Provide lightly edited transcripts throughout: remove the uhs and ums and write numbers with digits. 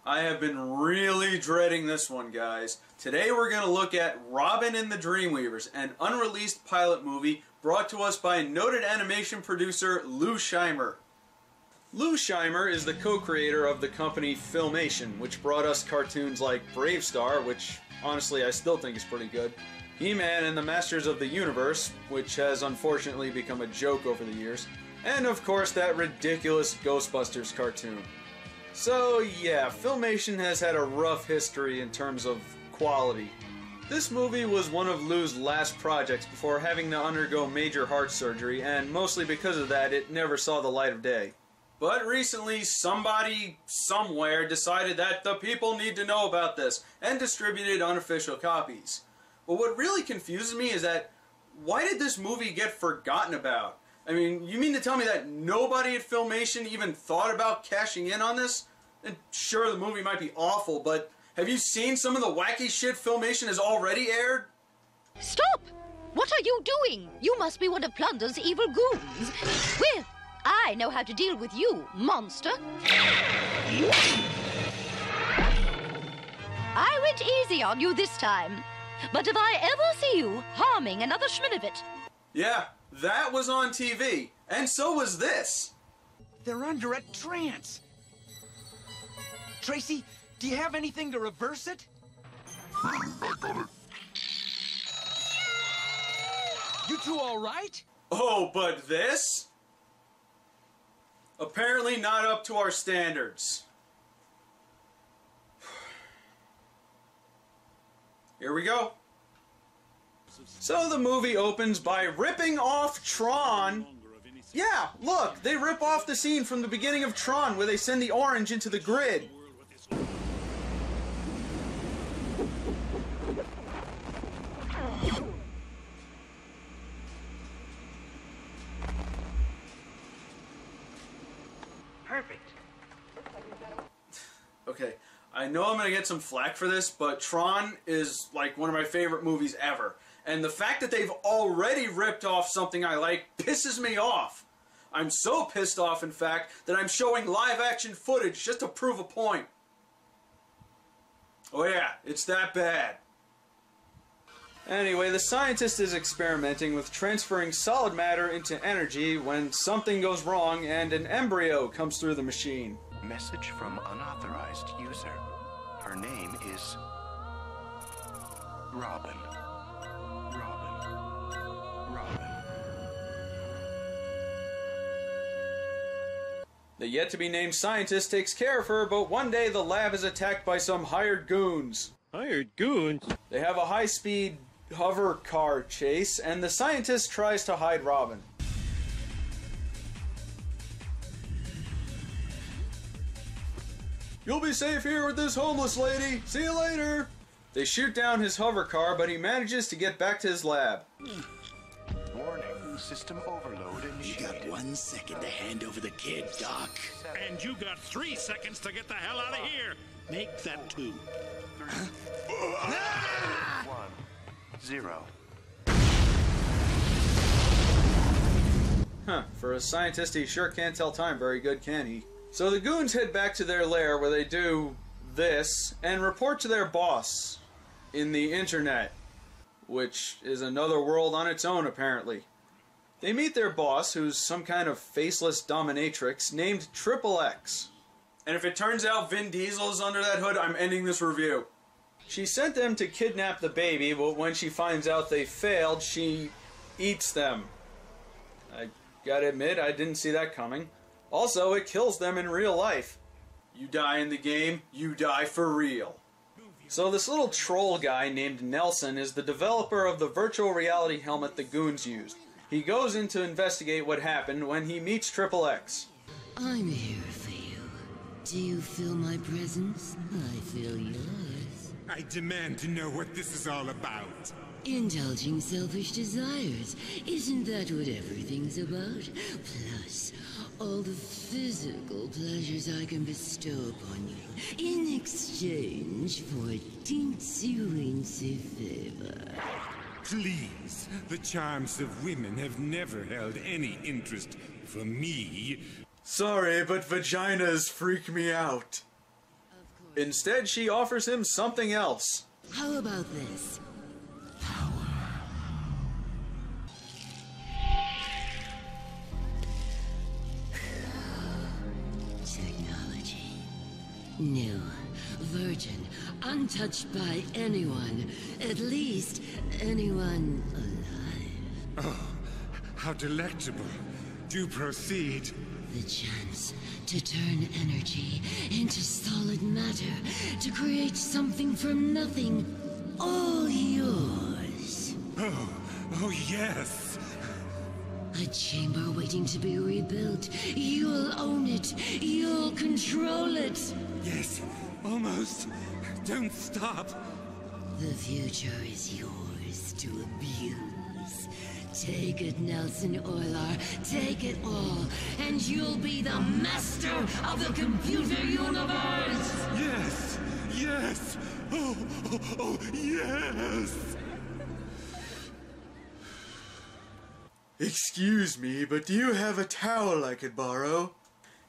I have been really dreading this one, guys. Today we're going to look at Robin and the Dreamweavers, an unreleased pilot movie brought to us by noted animation producer Lou Scheimer. Lou Scheimer is the co-creator of the company Filmation, which brought us cartoons like Brave Star, which honestly I still think is pretty good, He-Man and the Masters of the Universe, which has unfortunately become a joke over the years, and of course that ridiculous Ghostbusters cartoon. So yeah, Filmation has had a rough history in terms of quality. This movie was one of Lou's last projects before having to undergo major heart surgery, and mostly because of that it never saw the light of day. But recently somebody somewhere decided that the people need to know about this and distributed unofficial copies. But what really confuses me is that why did this movie get forgotten about? I mean, you mean to tell me that nobody at Filmation even thought about cashing in on this? And sure, the movie might be awful, but have you seen some of the wacky shit Filmation has already aired? Stop! What are you doing? You must be one of Plunder's evil goons. Well, I know how to deal with you, monster. I went easy on you this time. But if I ever see you harming another Schminovit... Yeah, that was on TV. And so was this. They're under a trance. Tracy, do you have anything to reverse it? I got it. You two all right? Oh, but this? Apparently not up to our standards. Here we go. So the movie opens by ripping off Tron. Yeah, look, they rip off the scene from the beginning of Tron where they send the orange into the grid. Perfect. Okay, I know I'm going to get some flack for this, but Tron is like one of my favorite movies ever. And the fact that they've already ripped off something I like pisses me off. I'm so pissed off, in fact, that I'm showing live-action footage just to prove a point. Oh yeah, it's that bad. Anyway, the scientist is experimenting with transferring solid matter into energy when something goes wrong and an embryo comes through the machine. Message from unauthorized user. Her name is Robin. Robin. The yet-to-be-named scientist takes care of her, but one day the lab is attacked by some hired goons. Hired goons? They have a high-speed hover car chase, and the scientist tries to hide Robin. You'll be safe here with this homeless lady. See you later. They shoot down his hover car, but he manages to get back to his lab. Warning, system overload initiated. You got 1 second to hand over the kid, Doc. And you got 3 seconds to get the hell out of here. Make that 2. 1 0. Huh, for a scientist he sure can't tell time very good, can he? So the goons head back to their lair where they do this and report to their boss in the internet, which is another world on its own apparently. They meet their boss, who's some kind of faceless dominatrix named Triple X. And if it turns out Vin Diesel's under that hood, I'm ending this review. She sent them to kidnap the baby, but when she finds out they failed, she eats them. I gotta admit, I didn't see that coming. Also, it kills them in real life. You die in the game, you die for real. So this little troll guy named Nelson is the developer of the virtual reality helmet the goons used. He goes in to investigate what happened when he meets Triple X. I'm here for you. Do you feel my presence? I feel yours. I demand to know what this is all about. Indulging selfish desires. Isn't that what everything's about? Plus, all the physical pleasures I can bestow upon you in exchange for teensy-weensy favor. Please, the charms of women have never held any interest for me. Sorry, but vaginas freak me out. Of Instead, she offers him something else. How about this? Technology. New, virgin, untouched by anyone. At least, anyone alive. Oh, how delectable. Do proceed. The chance to turn energy into solid matter, to create something from nothing. All yours. Oh yes. A chamber waiting to be rebuilt. You'll own it. You'll control it. Yes, almost. Don't stop. The future is yours to abuse. Take it, Nelson Euler. Take it all, and you'll be the master of the computer universe! Yes! Yes! Oh, yes! Excuse me, but do you have a towel I could borrow?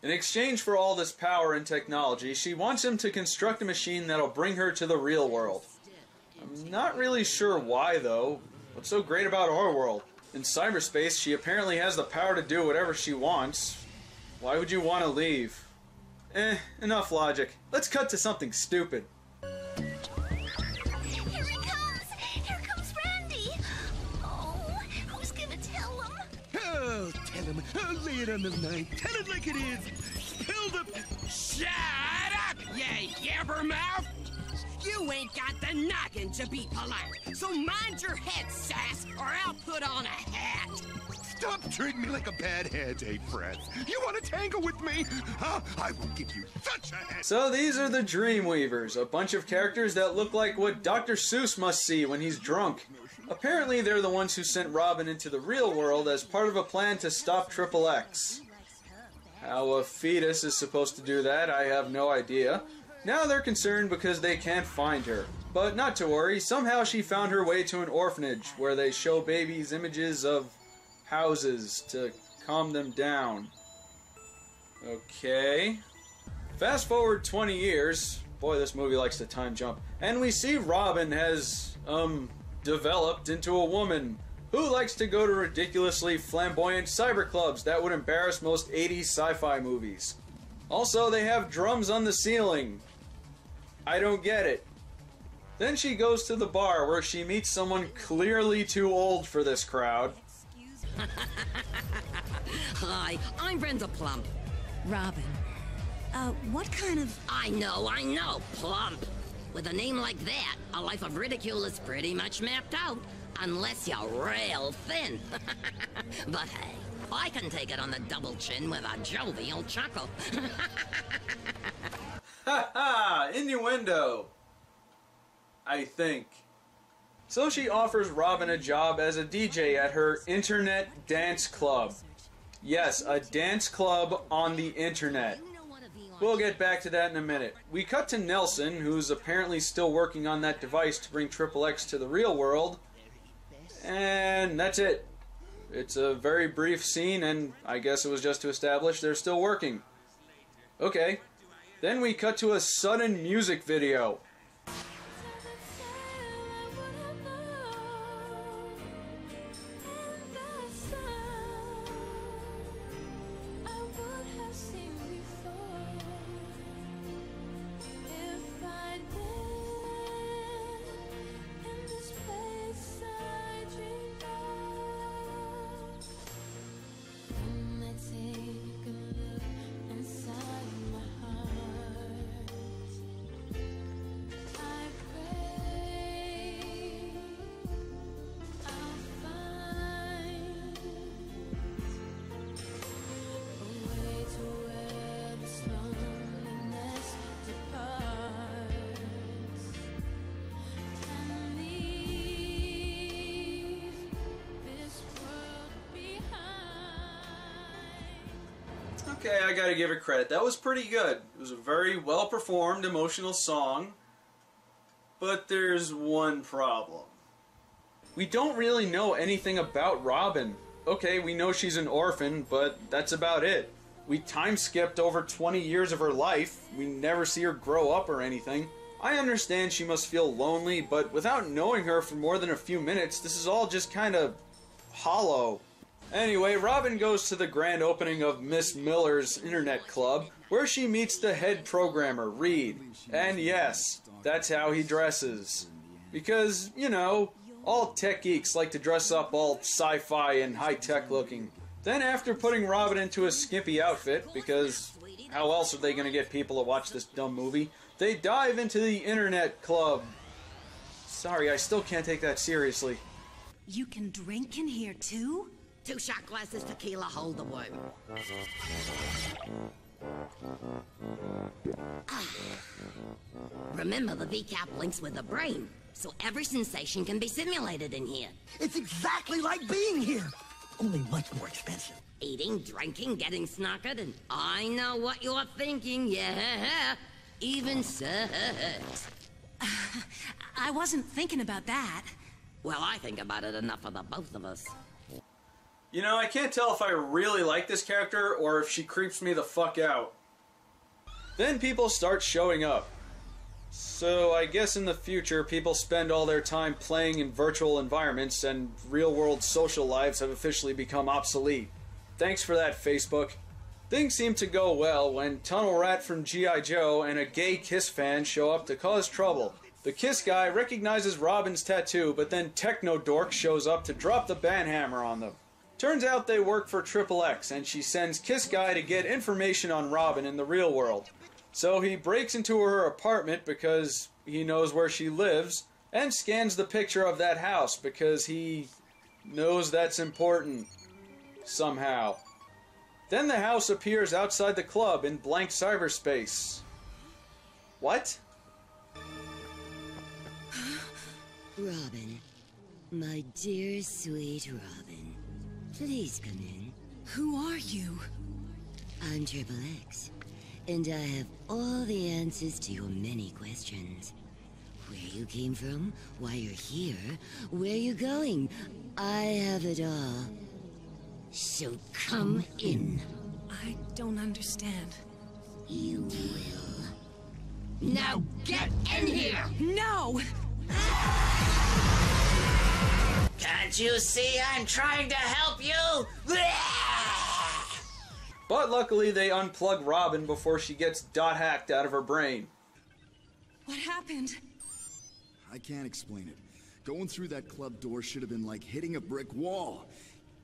In exchange for all this power and technology, she wants him to construct a machine that'll bring her to the real world. I'm not really sure why, though. What's so great about our world? In cyberspace, she apparently has the power to do whatever she wants. Why would you want to leave? Enough logic. Let's cut to something stupid. Here he comes! Here comes Randy! Oh, who's gonna tell him? Oh, tell him. Oh, lay it on the line. Tell it like it is. Spill the... Shut up, you yabbermouth! You ain't got the noggin to be polite, so mind your head, sass, or I'll put on a hat. Stop treating me like a bad head, Fred. You want to tangle with me? Huh? I will give you such a head. So these are the Dreamweavers, a bunch of characters that look like what Dr. Seuss must see when he's drunk. Apparently they're the ones who sent Robin into the real world as part of a plan to stop Triple X. How a fetus is supposed to do that, I have no idea. Now they're concerned because they can't find her. But not to worry, somehow she found her way to an orphanage where they show babies images of houses to calm them down. Okay. Fast forward 20 years. Boy, this movie likes to time jump. And we see Robin has, developed into a woman who likes to go to ridiculously flamboyant cyber clubs that would embarrass most 80s sci-fi movies. Also, they have drums on the ceiling. I don't get it. Then she goes to the bar where she meets someone clearly too old for this crowd. Hi, I'm Brenda Plump. Robin. What kind of... I know, Plump. With a name like that, a life of ridicule is pretty much mapped out. Unless you're real thin. But hey, I can take it on the double chin with a jovial chuckle. Ha ha! Innuendo! I think. So she offers Robin a job as a DJ at her internet dance club. Yes, a dance club on the internet. We'll get back to that in a minute. We cut to Nelson, who's apparently still working on that device to bring Triple X to the real world. And that's it. It's a very brief scene, and I guess it was just to establish they're still working. Okay. Then we cut to a sudden music video. Okay, I gotta give it credit. That was pretty good. It was a very well-performed, emotional song. But there's one problem. We don't really know anything about Robin. Okay, we know she's an orphan, but that's about it. We time skipped over 20 years of her life. We never see her grow up or anything. I understand she must feel lonely, but without knowing her for more than a few minutes, this is all just kind of hollow. Anyway, Robin goes to the grand opening of Miss Miller's internet club, where she meets the head programmer, Reed. And yes, that's how he dresses. Because, you know, all tech geeks like to dress up all sci-fi and high-tech looking. Then after putting Robin into a skimpy outfit, because how else are they going to get people to watch this dumb movie, they dive into the internet club. Sorry, I still can't take that seriously. You can drink in here too? 2 shot glasses tequila hold the word. Remember, the VCAP links with the brain, so every sensation can be simulated in here. It's exactly like being here, only much more expensive. Eating, drinking, getting snockered, and I know what you're thinking, yeah, even sex. I wasn't thinking about that. Well, I think about it enough for the both of us. You know, I can't tell if I really like this character or if she creeps me the fuck out. Then people start showing up. So I guess in the future people spend all their time playing in virtual environments and real-world social lives have officially become obsolete. Thanks for that, Facebook. Things seem to go well when Tunnel Rat from G.I. Joe and a gay Kiss fan show up to cause trouble. The Kiss guy recognizes Robin's tattoo, but then Techno Dork shows up to drop the banhammer on them. Turns out they work for XXX, and she sends Kiss Guy to get information on Robin in the real world. So he breaks into her apartment because he knows where she lives, and scans the picture of that house because he knows that's important. Somehow. Then the house appears outside the club in blank cyberspace. What? Robin, my dear sweet Robin, please come in. Who are you? I'm Triple X, and I have all the answers to your many questions. Where you came from, why you're here, where you're going, I have it all. So come in. I don't understand. You will. Now get in here! No! Can't you see I'm trying to help you? But luckily they unplug Robin before she gets dot hacked out of her brain. What happened? I can't explain it. Going through that club door should have been like hitting a brick wall.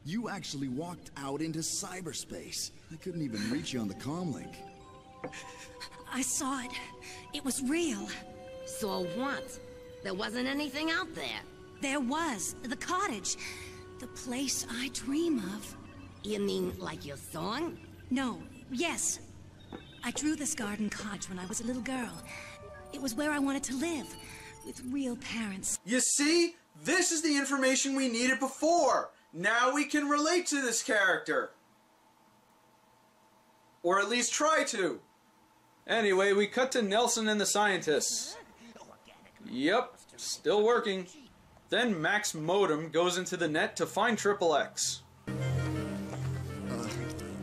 You actually walked out into cyberspace. I couldn't even reach you on the comlink. I saw it. It was real. So what? There wasn't anything out there. There was. The cottage. The place I dream of. You mean like your song? No. Yes. I drew this garden cottage when I was a little girl. It was where I wanted to live. With real parents. You see? This is the information we needed before. Now we can relate to this character. Or at least try to. Anyway, we cut to Nelson and the scientists. Yep, still working. Then Max Modem goes into the net to find Triple X.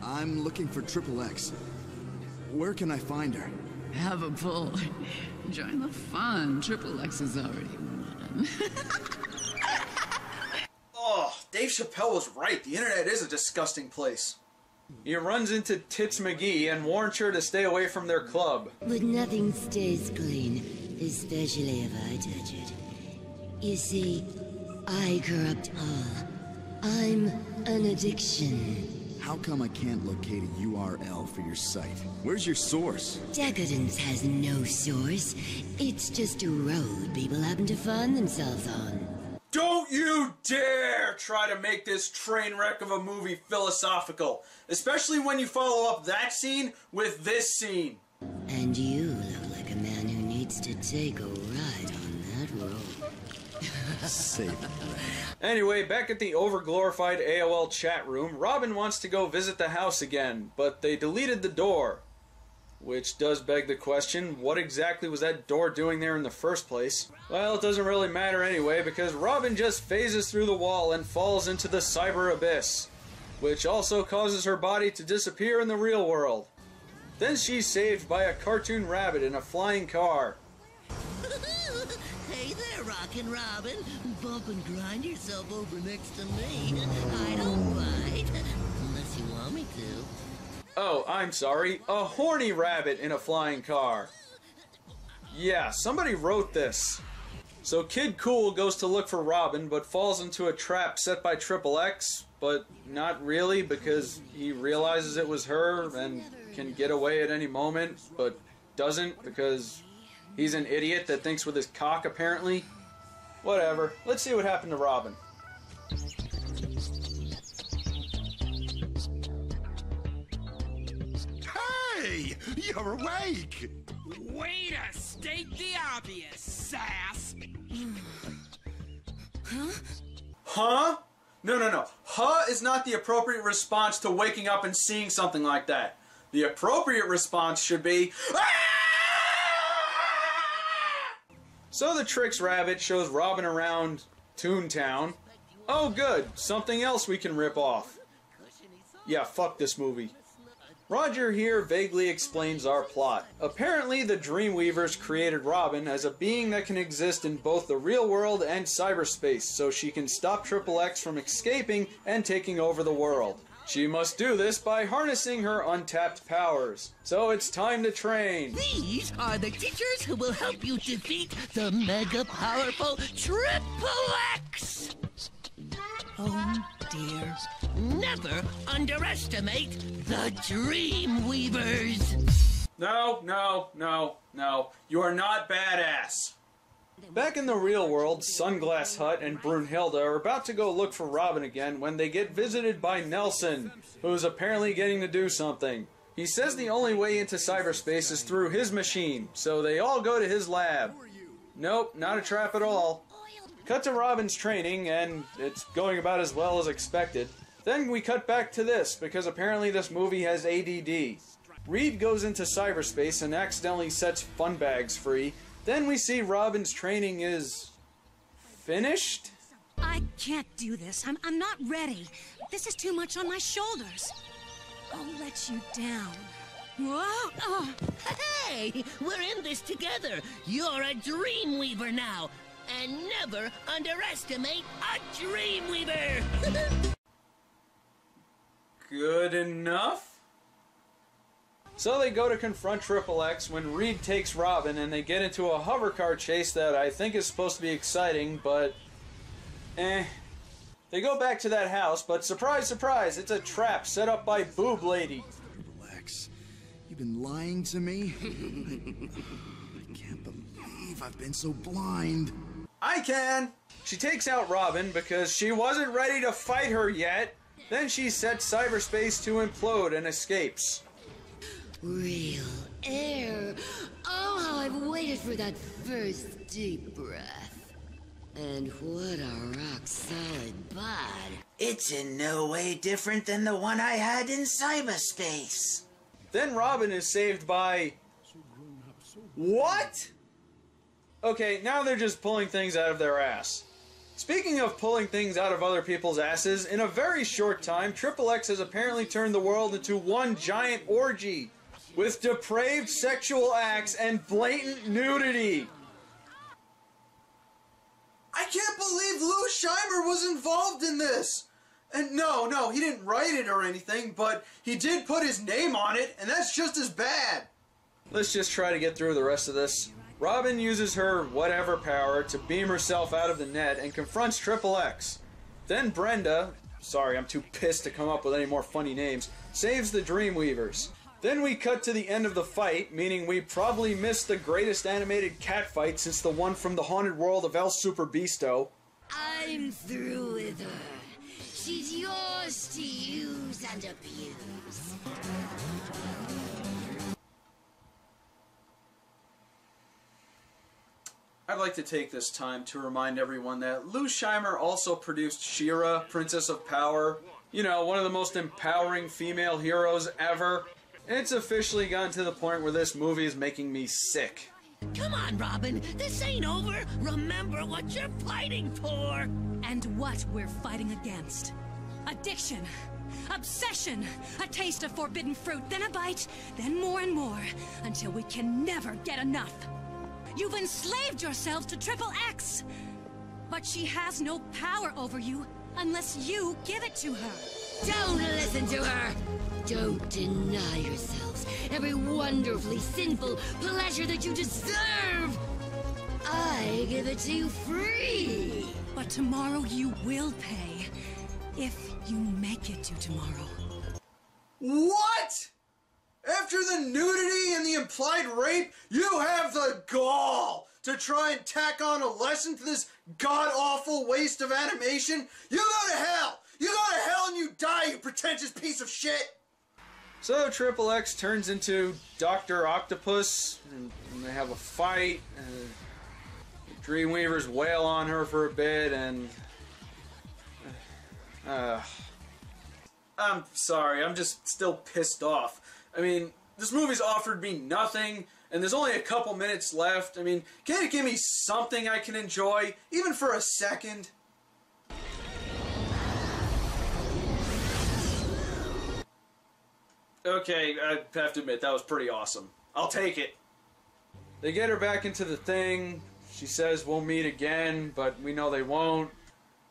I'm looking for Triple X. Where can I find her? Have a pull. Join the fun. Triple X has already won. Oh, Dave Chappelle was right. The internet is a disgusting place. He runs into Tits McGee and warns her to stay away from their club. But nothing stays clean, especially if I touch it. You see, I corrupt all. I'm an addiction. How come I can't locate a URL for your site? Where's your source? Decadence has no source. It's just a road people happen to find themselves on. Don't you dare try to make this train wreck of a movie philosophical, especially when you follow up that scene with this scene. And you look like a man who needs to take a ride on that road. Save it. Anyway, back at the overglorified AOL chat room, Robin wants to go visit the house again, but they deleted the door. Which does beg the question, what exactly was that door doing there in the first place? Well, it doesn't really matter anyway, because Robin just phases through the wall and falls into the cyber abyss. which also causes her body to disappear in the real world. Then she's saved by a cartoon rabbit in a flying car. Hey there, Rockin' Robin. Bump and grind yourself over next to me. I don't bite, unless you want me to. Oh, I'm sorry. A horny rabbit in a flying car. Yeah, somebody wrote this. So Kid Cool goes to look for Robin, but falls into a trap set by Triple X, but not really, because he realizes it was her and can get away at any moment, but doesn't because he's an idiot that thinks with his cock, apparently. Whatever. Let's see what happened to Robin. Hey! You're awake! Way to state the obvious, sass! Huh? Huh? No. Huh is not the appropriate response to waking up and seeing something like that. The appropriate response should be, "Ah!" So the Tricks Rabbit shows Robin around Toontown. Oh good, something else we can rip off. Yeah, fuck this movie. Roger here vaguely explains our plot. Apparently the Dreamweavers created Robin as a being that can exist in both the real world and cyberspace, so she can stop Triple X from escaping and taking over the world. She must do this by harnessing her untapped powers. So it's time to train. These are the teachers who will help you defeat the mega powerful Triple X! Oh dear. Never underestimate the Dreamweavers! No. You are not badass. Back in the real world, Sunglass Hut and Brunhilde are about to go look for Robin again when they get visited by Nelson, who is apparently getting to do something. He says the only way into cyberspace is through his machine, so they all go to his lab. Nope, not a trap at all. Cut to Robin's training, and it's going about as well as expected. Then we cut back to this, because apparently this movie has ADD. Reed goes into cyberspace and accidentally sets fun bags free. Then we see Robin's training is finished? I can't do this. I'm not ready. This is too much on my shoulders. I'll let you down. Whoa! Oh. Hey, we're in this together. You're a Dreamweaver now. And never underestimate a Dreamweaver! Good enough? So they go to confront Triple X when Reed takes Robin and they get into a hover car chase that I think is supposed to be exciting, but They go back to that house, but surprise, surprise, it's a trap set up by Boob Lady. Triple X, you've been lying to me? I can't believe I've been so blind. I can! She takes out Robin because she wasn't ready to fight her yet. Then she sets cyberspace to implode and escapes. Real air. Oh, how I've waited for that first deep breath. And what a rock-solid bod. It's in no way different than the one I had in cyberspace. Then Robin is saved by... What? Okay, now they're just pulling things out of their ass. Speaking of pulling things out of other people's asses, in a very short time, Triple X has apparently turned the world into one giant orgy, with depraved sexual acts and blatant nudity. I can't believe Lou Scheimer was involved in this! And no, he didn't write it or anything, but he did put his name on it, and that's just as bad! Let's just try to get through the rest of this. Robin uses her whatever power to beam herself out of the net and confronts Triple X. Then Brenda, sorry I'm too pissed to come up with any more funny names, saves the Dreamweavers. Then we cut to the end of the fight, meaning we probably missed the greatest animated cat fight since the one from the Haunted World of El Super Beasto. I'm through with her. She's yours to use and abuse. I'd like to take this time to remind everyone that Lou Scheimer also produced She-Ra, Princess of Power. You know, one of the most empowering female heroes ever. It's officially gotten to the point where this movie is making me sick. Come on, Robin. This ain't over. Remember what you're fighting for. And what we're fighting against. Addiction. Obsession. A taste of forbidden fruit, then a bite, then more and more, until we can never get enough. You've enslaved yourselves to Triple X. But she has no power over you unless you give it to her. Don't listen to her! Don't deny yourselves every wonderfully sinful pleasure that you deserve! I give it to you free! But tomorrow you will pay. If you make it to tomorrow. What? After the nudity and the implied rape, you have the gall to try and tack on a lesson to this god-awful waste of animation? You go to hell! You go to hell and you die, you pretentious piece of shit! So Triple X turns into Dr. Octopus, and they have a fight, and the Dreamweavers wail on her for a bit, and... I'm sorry, I'm just still pissed off. I mean, this movie's offered me nothing, and there's only a couple minutes left. I mean, can't it give me something I can enjoy, even for a second? Okay, I have to admit, that was pretty awesome. I'll take it. They get her back into the thing. She says we'll meet again, but we know they won't.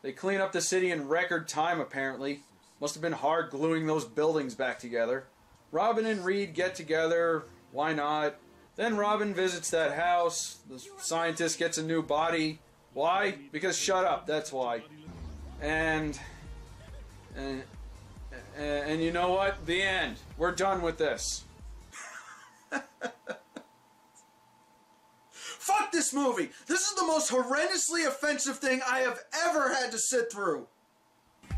They clean up the city in record time, apparently. Must have been hard gluing those buildings back together. Robin and Reed get together. Why not? Then Robin visits that house. The scientist gets a new body. Why? Because shut up, that's why. And you know what? The end. We're done with this. Fuck this movie! This is the most horrendously offensive thing I have ever had to sit through.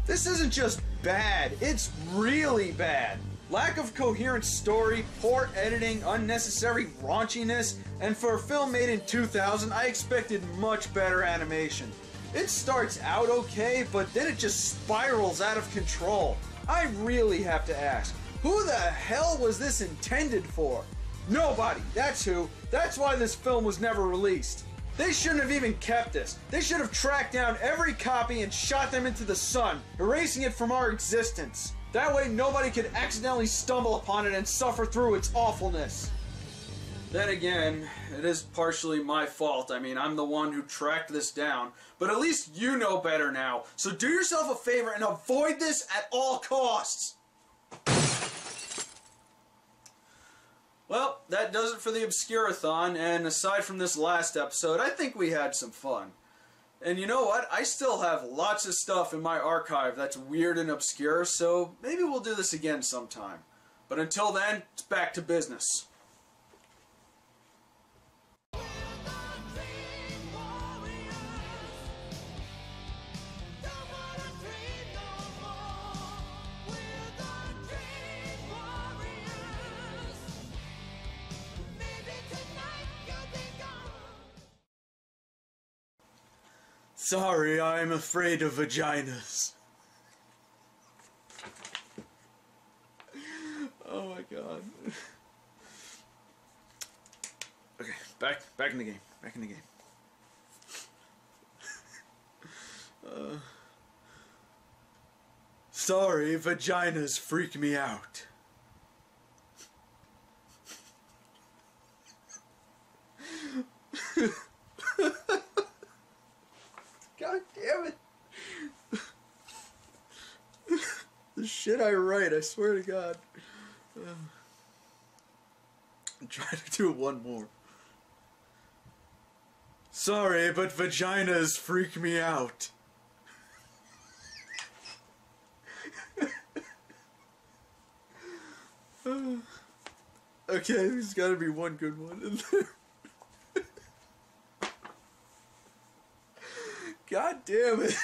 This isn't just bad, it's really bad. Lack of coherent story, poor editing, unnecessary raunchiness, and for a film made in 2000, I expected much better animation. It starts out okay, but then it just spirals out of control. I really have to ask, who the hell was this intended for? Nobody, that's who. That's why this film was never released. They shouldn't have even kept this. They should have tracked down every copy and shot them into the sun, erasing it from our existence. That way nobody could accidentally stumble upon it and suffer through its awfulness. Then again, it is partially my fault. I mean, I'm the one who tracked this down, but at least you know better now. So do yourself a favor and avoid this at all costs. Well, that does it for the Obscurathon, and aside from this last episode, I think we had some fun. And you know what? I still have lots of stuff in my archive that's weird and obscure, so maybe we'll do this again sometime. But until then, it's back to business. Sorry, I'm afraid of vaginas. Oh my god. Okay, back in the game. Back in the game. Sorry, vaginas freak me out. God damn it. The shit I write, I swear to God. I'm trying to do one more. Sorry, but vaginas freak me out. Okay, there's gotta be one good one in there. God damn it.